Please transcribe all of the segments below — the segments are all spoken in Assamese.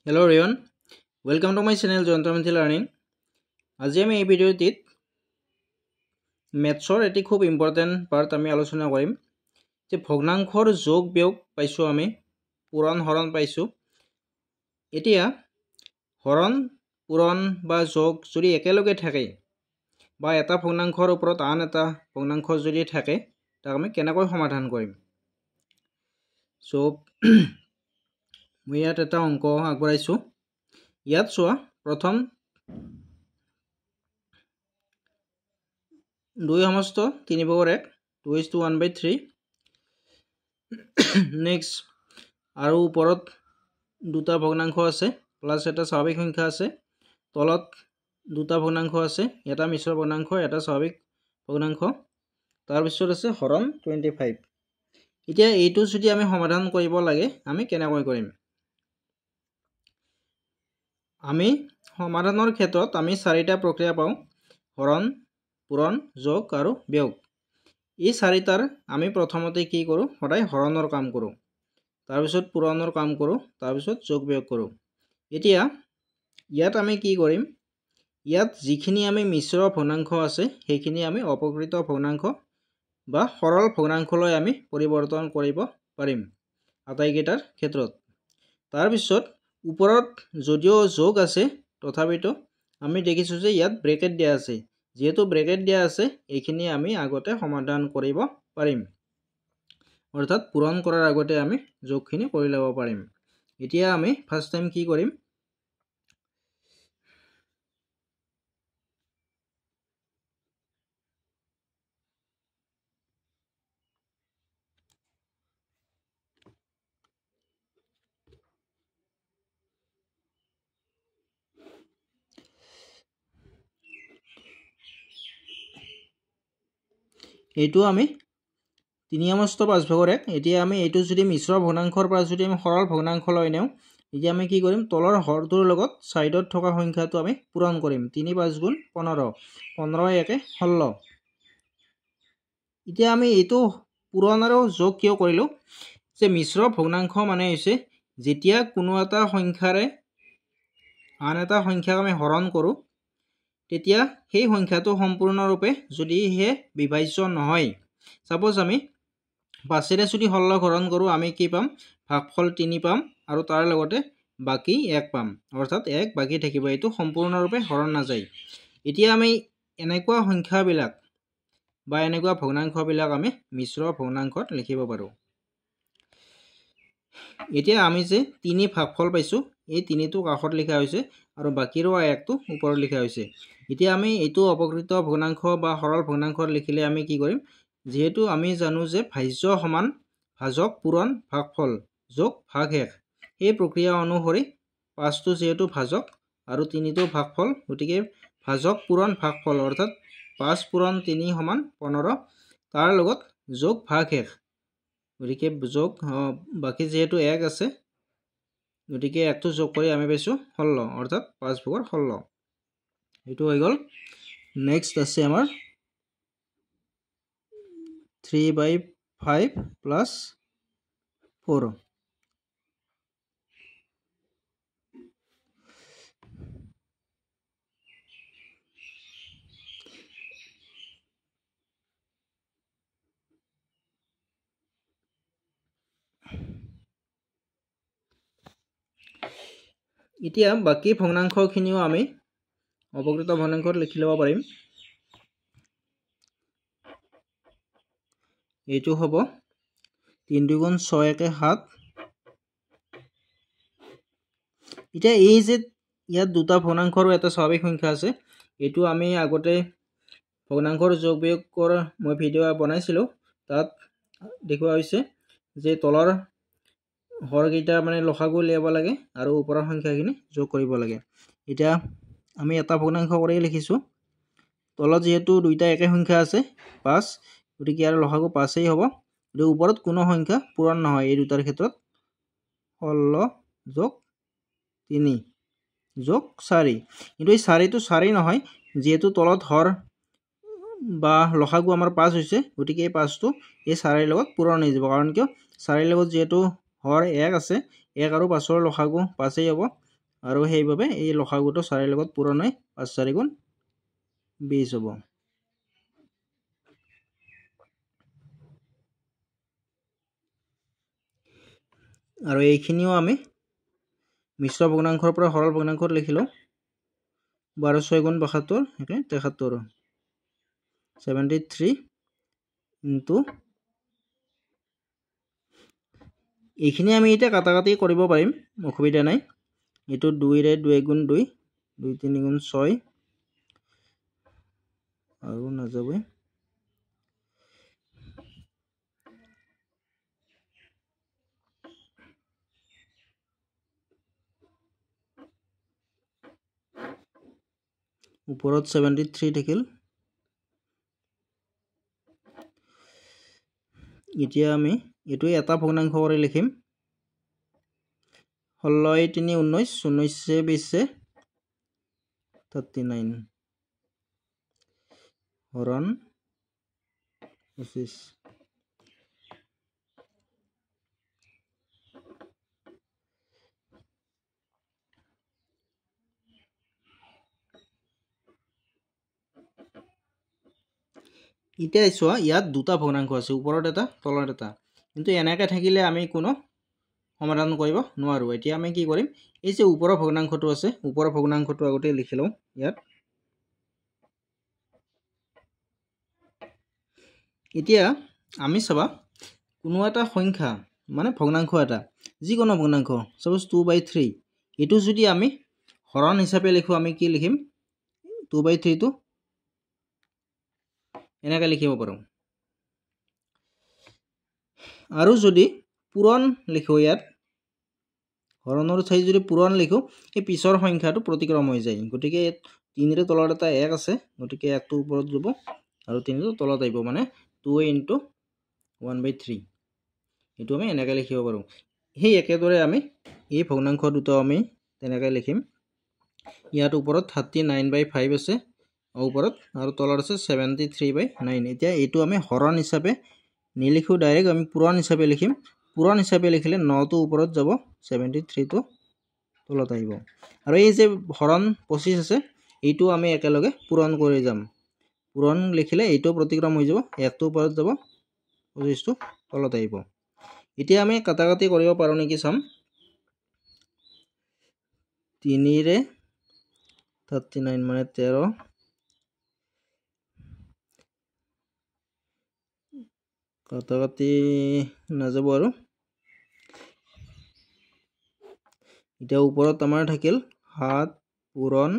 Hello everyone, welcome to my channel Jontramthi Learning. আজি আমি এই ভিডিওটিত ম্যাথছৰ এটি খুব ইম্পৰ্টেন্ট পাৰ্ট আমি আলোচনা কৰিম যে ভগ্নাংশৰ যোগ বিয়োগ পাইছো আমি পূৰণ হৰণ পাইছো এতিয়া হৰণ পূৰণ বা যোগ যদি একেলগে থাকে বা এটা ভগ্নাংশৰ ওপৰত আন এটা ভগ্নাংশ যদি থাকে তাক আমি কেনেকৈ সমাধান কৰিম সো মই ইয়াত এটা অংক আগবঢ়াইছো ইয়াত চোৱা প্ৰথম 2 সমস্ত 3 বৰ্গৰ 1 2:1/3 নেক্সট আৰু ওপৰত দুটা ভগ্নাংশ আছে প্লাস এটা স্বাভাৱিক সংখ্যা আছে তলত দুটা ভগ্নাংশ আছে এটা মিশ্ৰ ভগ্নাংশ এটা স্বাভাৱিক ভগ্নাংশ তাৰ পিছত আছে হৰণ 25 এতিয়া এইটো যদি আমি সমাধান কৰিব লাগে আমি কেনেকৈ কৰিম আমি সমাধানৰ ক্ষেত্ৰত আমি চাৰিটা প্ৰক্ৰিয়া পাওঁ হৰণ পূৰণ যোগ আৰু বিয়োগ এই চাৰিটাৰ আমি প্ৰথমতে কি কৰো সদায় হৰণৰ কাম কৰো তাৰ পিছত পূৰণৰ কাম কৰো তাৰ পিছত যোগ বিয়োগ কৰো এতিয়া ইয়াত আমি কি কৰিম ইয়াত যিখিনি আমি মিশ্ৰ ভগ্নাংশ আছে সেইখিনি আমি অপকৃত ভগ্নাংশ বা সৰল ভগ্নাংশলৈ আমি পৰিৱৰ্তন কৰিব পাৰিম আটাইকেইটাৰ ক্ষেত্ৰত তাৰ পিছত ওপৰত যদিও যোগ আছে তথাপিতো আমি দেখিছো যে ইয়াত ব্ৰেকেট দিয়া আছে যেহেতু ব্ৰেকেট দিয়া আছে এইখিনি আমি আগতে সমাধান কৰিব পাৰিম অৰ্থাৎ পূৰণ কৰাৰ আগতে আমি যোগখিনি কৰি ল'ব পাৰিম এতিয়া আমি ফাৰ্স্ট টাইম কি কৰিম এইটো আমি 3/5 এতিয়া আমি এইটো যদি মিশ্ৰ ভগ্নাংশৰ পৰা যদি আমি সৰল ভগ্নাংশ লৈ নেও এতিয়া আমি কি কৰিম তলৰ হৰটোৰ লগত সাইডত থকা সংখ্যাটো আমি পূৰণ কৰিম 3 5 15 15 1 16 এতিয়া আমি এইটো পূৰণ আৰু যোগ কিয় কৰিলো যে মিশ্ৰ ভগ্নাংশ মানে হৈছে যেতিয়া কোনো এটা সংখ্যাৰে আন এটা সংখ্যাক আমি হৰণ কৰো তেতিয়া সেই সংখ্যাটো সম্পূৰ্ণৰূপে যদি হে বিভাজ্য নহয় সাপোজ আমি 5 ৰে যদি 16 হৰণ কৰো আমি কি পাম ভাগফল 3 পাম আৰু তাৰ লগতে বাকি 1 পাম অৰ্থাৎ 1 বাকি থাকিব এটো সম্পূৰ্ণৰূপে হৰণ না যায় এতিয়া আমি এনেকুৱা সংখ্যাবিলাক বা এনেকুৱা ভগ্নাংশবিলাক আমি মিশ্ৰ ভগ্নাংশত লিখিব পাৰো এতিয়া আমি যে 3 ভাগফল পাইছো এই 3 টো কাষত লিখা হৈছে আৰু বাকিৰ 1 টো ওপৰত লিখা হৈছে এতিয়া আমি এটো অপকৃত ভগ্নাংশ বা সৰল ভগ্নাংশত লিখিলে আমি কি কৰিম যেহেতু আমি জানো যে ভাজ্য সমান ভাজক পূৰণ ভাগফল যোগ ভাগশেষ এই প্ৰক্ৰিয়া অনুসৰি 5 টো যেহেতু ভাজক আৰু 3 টো ভাগফল গতিকে ভাজক পূৰণ ভাগফল অৰ্থাৎ 5 পূৰণ 3 সমান 15 তাৰ লগত যোগ ভাগশেষ গতিকে যোগ বাকি যেহেতু 1 আছে গতিকে 1 টো যোগ কৰি আমি পাইছো 16 অৰ্থাৎ 5/16 এটো হৈ গল নেক্সট আছে আমাৰ 3/5 plus 4 এতিয়া বাকি ভগ্নাংশখিনিও আমি অপকৃত ভগ্নাংশত লিখি লব পাৰিম এইটো হ'ব 3 2 6 1 7 এতিয়া এই যে ইয়াত দুটা ভগ্নাংশৰ এটা স্বাভাৱিক সংখ্যা আছে এটো আমি আগতে ভগ্নাংশৰ যোগ বিয়োগৰ মই ভিডিও বনাইছিলো তাত দেখুৱা হৈছে যে তলৰ হৰকেইটা মানে লসাগু লিয়াব লাগে আৰু ওপৰৰ সংখ্যাখিনি যোগ কৰিব লাগে এতিয়া আমি এটা ভগ্নাংশ কৰি লিখিছো তলত যেহেতু দুইটা একে সংখ্যা আছে 5 গতিকে আৰু লসাগু 5 এই হ'ব আৰু ওপৰত কোনো সংখ্যা পূৰণ নহয় এই দুটাৰ ক্ষেত্ৰত 16 যোগ 3 যোগ 4 কিন্তু এই 4 টো 4 নহয় যেহেতু তলত হৰ বা লসাগু আমাৰ 5 হৈছে গতিকে এই 5 টো এই 4 ৰ লগত পূৰণ হৈ যাব কাৰণ কিয় 4 ৰ লগত যেহেতু হৰ 1 আছে 1 আৰু 5 ৰ লসাগু 5 এই হ'ব আৰু সেইভাবে এই লসাগুটো 4 লগত পূৰণ হৈ 5 4 গুণ 20 হ'ব আৰু এইখিনিও আমি মিশ্ৰ ভগ্নাংশৰ পৰা সৰল ভগ্নাংশত লিখিলো 12 6 গুণ 72 একে 73 73 ইনটু এইখিনি আমি এটা কাটাকাটি কৰিব পাৰিম অসুবিধা নাই এটো 2 ৰে 2 গুণ 2 2 3 গুণ 6 আৰু নাযাবে উপৰত 73 থাকিল এতিয়া আমি এটো এটা ভগ্নাংশ কৰি লিখিম 16 3 19 19 20 39 হৰণ 25 এতিয়া চোৱা ইয়াত দুটা ভগ্নাংশ আছে ওপৰত এটা তলত এটা কিন্তু এনেকৈ থাকিলে আমি কোনো সমাধান কৰিব নোৱাৰো এতিয়া আমি কি কৰিম এই যে ওপৰৰ ভগ্নাংশটো আছে ওপৰৰ ভগ্নাংশটো আগতে লিখি লওঁ ইয়াত এতিয়া আমি চাবা কোনো এটা সংখ্যা মানে ভগ্নাংশ এটা যিকোনো ভগ্নাংশ সাপোজ 2/3 এটো যদি আমি হৰণ হিচাপে লিখো আমি কি লিখিম 2/3 টো এনেকৈ লিখিব পাৰো আৰু যদি পূৰণ লিখো ইয়াত হৰণৰ ঠাই যদি পূৰণ লিখো এই পিছৰ সংখ্যাটো প্ৰতিক্ৰম হৈ যায় গতিকে 3 ৰে তলত এটা 1 আছে গতিকে 1 টো ওপৰত যাব আৰু 3 টো তলত আহিব মানে 2 * 1/3 এটো আমি এনেকৈ লিখিব পাৰো সেই একেদৰে আমি এই ভগ্নাংশ দুটো আমি তেনেকৈ লিখিম ইয়াত ওপৰত 39/5 আছে ওপৰত আৰু তলত আছে 73/9 এতিয়া এটো আমি হৰণ হিচাপে নিলিখো ডাইৰেক্ট আমি পূৰণ হিচাপে লিখিম পূৰণ হিচাপে লিখিলে 9 টো ওপৰত যাব 73 টো তলত আহিব আৰু এই যে হৰণ 25 আছে এইটো আমি একেলগে পূৰণ কৰি যাম পূৰণ লিখিলে এইটো প্ৰতিক্ৰম হৈ যাব 1 টো ওপৰত যাব 25 টো তলত আহিব এতিয়া আমি কাটাকাটি কৰিব পাৰো নেকি চাম 3 ৰে 39 মানে 13 কাটাকাটি নাযাব আৰু এতিয়া ওপৰত আমাৰ থাকিল 7 পূৰণ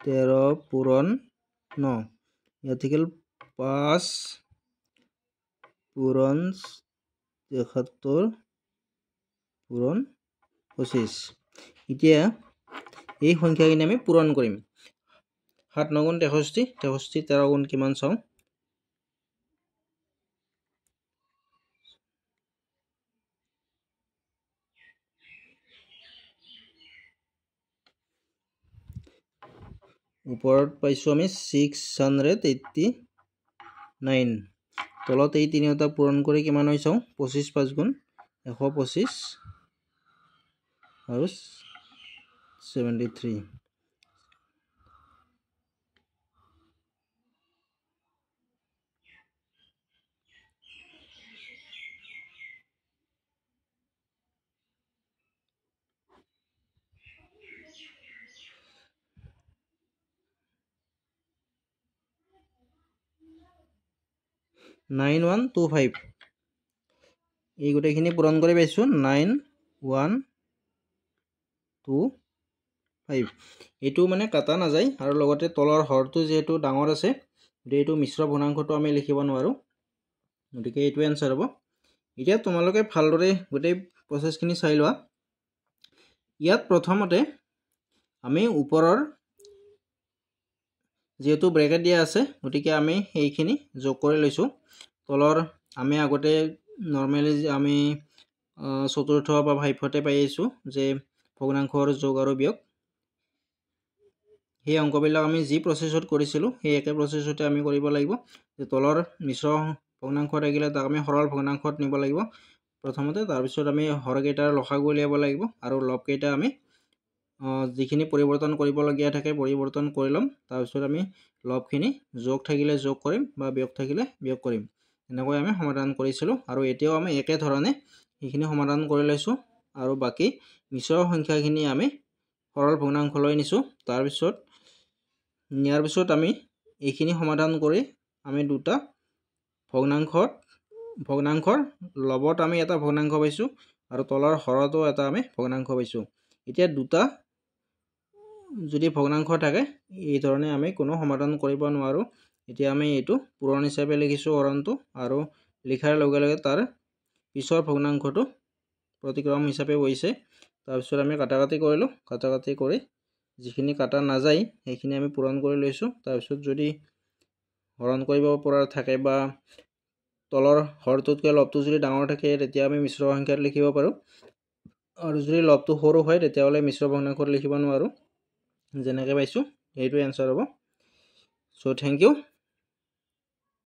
13 পূৰণ 9 ইয়াত থাকিল 5 পূৰণ 73 পূৰণ 25 এতিয়া এই সংখ্যাখিনি আমি পূৰণ কৰিম 7 9 গুণ 63 63 13 গুণ কিমান চাও ওপৰত পাইছো আমি 689 তলত এই তিনিটা পূৰণ কৰি কিমান হৈ চাও 25 5 গুণ 125 আৰু 73 9125 এই গোটেইখিনি পূৰণ কৰি পাইছো 9125 এটো মানে কাটা না যায় আৰু লগতে তলৰ হৰটো যেহেতু ডাঙৰ আছে এইটো মিশ্ৰ ভগ্নাংশটো আমি লিখিব নোৱাৰো গতিকে এইটো আনসাৰ হ'ব এতিয়া তোমালোকে ভালদৰে গোটেই প্ৰসেসখিনি চাই লোৱা ইয়াত প্ৰথমতে আমি ওপৰৰ যেহেতু ব্ৰেকেট দিয়া আছে গতিকে আমি এইখিনি যোগ কৰি লৈছো তলৰ আমি আগতে নৰমালি আমি চতুৰ্থ বা ভাইফতে পাই আছো যে ভগ্নাংশৰ যোগ আৰু বিয়োগ এই অংকবিলাক আমি যি প্ৰসেসত কৰিছিলো সেই একে প্ৰসেসতে আমি কৰিব লাগিব যে তলৰ মিশ্ৰ ভগ্নাংশ থাকিলে তাক আমি সৰল ভগ্নাংশত নিব লাগিব প্ৰথমতে তাৰ পিছত আমি হৰকেইটাৰ লসাগু উলিয়াব লাগিব আৰু লবকেইটা আমি যিখিনি পৰিৱৰ্তন কৰিবলগীয়া থাকে পৰিৱৰ্তন কৰি ল'ম। তাৰপিছত আমি লবখিনি যোগ থাকিলে যোগ কৰিম বা বিয়োগ থাকিলে বিয়োগ কৰিম। এনেকৈ আমি সমাধান কৰিছিলোঁ আৰু এতিয়াও আমি একেধৰণে সেইখিনি সমাধান কৰি লৈছোঁ আৰু বাকী মিশ্ৰ সংখ্যাখিনি আমি সৰল ভগ্নাংশলৈ নিছোঁ। তাৰপিছত নিয়াৰ পিছত আমি এইখিনি সমাধান কৰি আমি দুটা ভগ্নাংশৰ লবত আমি এটা ভগ্নাংশ পাইছোঁ আৰু তলৰ হৰতো এটা আমি ভগ্নাংশ পাইছোঁ। এতিয়া দুটা যদি ভগ্নাংশ থাকে এই ধৰণে আমি কোনো সমাধান কৰিব নোৱাৰোঁ। এতিয়া আমি এইটো পূৰণ হিচাপে লিখিছোঁ হৰণটো আৰু লিখাৰ লগে লগে তাৰ পিছৰ ভগ্নাংশটো প্ৰতিক্ৰম হিচাপে গৈছে। তাৰপিছত আমি কাটাকাটি কৰিলোঁ, কাটাকাটি কৰি যিখিনি কাটা নাযায় সেইখিনি আমি পূৰণ কৰি লৈছোঁ। তাৰপিছত যদি হৰণ কৰিব পৰা থাকে বা তলৰ হৰটোতকৈ লবটো যদি ডাঙৰ থাকে তেতিয়া আমি মিশ্ৰ সংখ্যাত লিখিব পাৰোঁ আৰু যদি লবটো সৰু হয় তেতিয়াহ'লে মিশ্ৰ ভগ্নাংশত লিখিব নোৱাৰোঁ। যেনেকৈ পাইছোঁ সেইটোৱে এনচাৰ হ'ব। চ' থেংক ইউ।